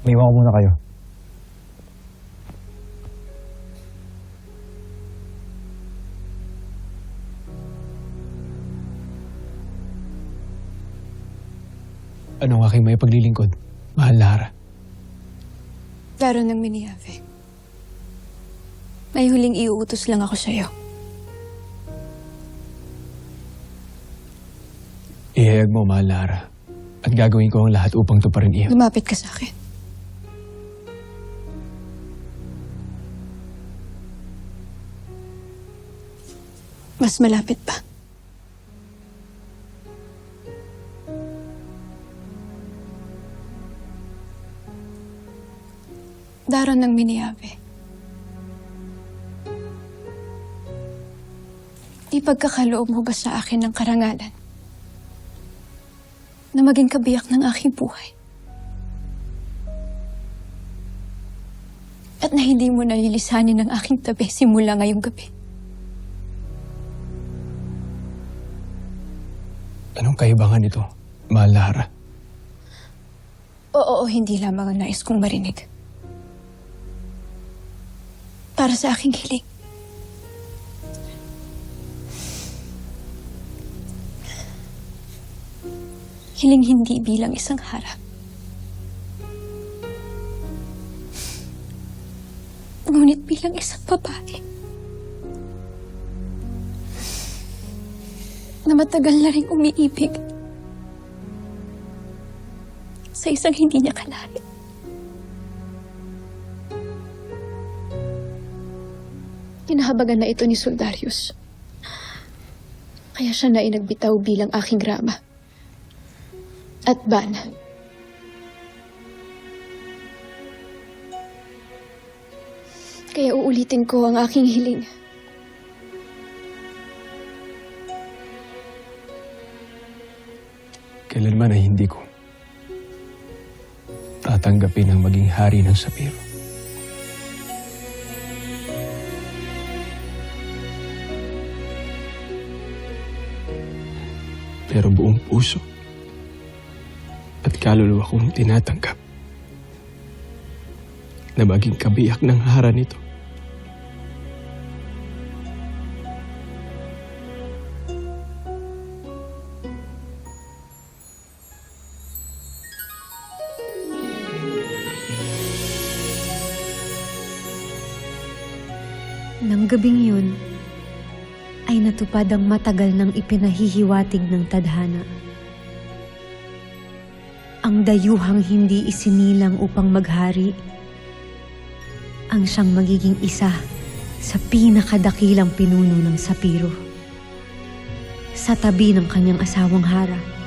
Maiwan ko muna kayo. Ano ang aking may paglilingkod? Mahal Lara. Laro ng Miniave. May huling iuutos lang ako sa'yo. Ihayag mo, mahal Lara. At gagawin ko ang lahat upang tuparin iyon. Lumapit ka sa akin. Mas malapit pa. Daron ng Miniave. Ipagkakaloob mo ba sa akin ng karangalan na maging kabiyak ng aking buhay? At na hindi mo nalilisanin ng aking tabi simula ngayong gabi? Anong kaibangan nito, mahal Lara? Oo, hindi lamang ang nais kong marinig. Para sa aking hiling. Hiling hindi bilang isang harap. Ngunit bilang isang babae. Na matagal na rin umiibig sa isang hindi niya kalahin. Kinahabagan na ito ni Soldarius. Kaya siya na inagbitaw bilang aking rama. At bana. Kaya uulitin ko ang aking hiling. Kailanman ay hindi ko tatanggapin ang maging hari ng Sapiro. Pero buong puso at kaluluwa kong tinatanggap na maging kabiyak ng hara nito. Nang gabing yun, ay natupad ang matagal ng ipinahihiwatig ng tadhana. Ang dayuhang hindi isinilang upang maghari, ang siyang magiging isa sa pinakadakilang pinuno ng Sapiro. Sa tabi ng kanyang asawang Hara.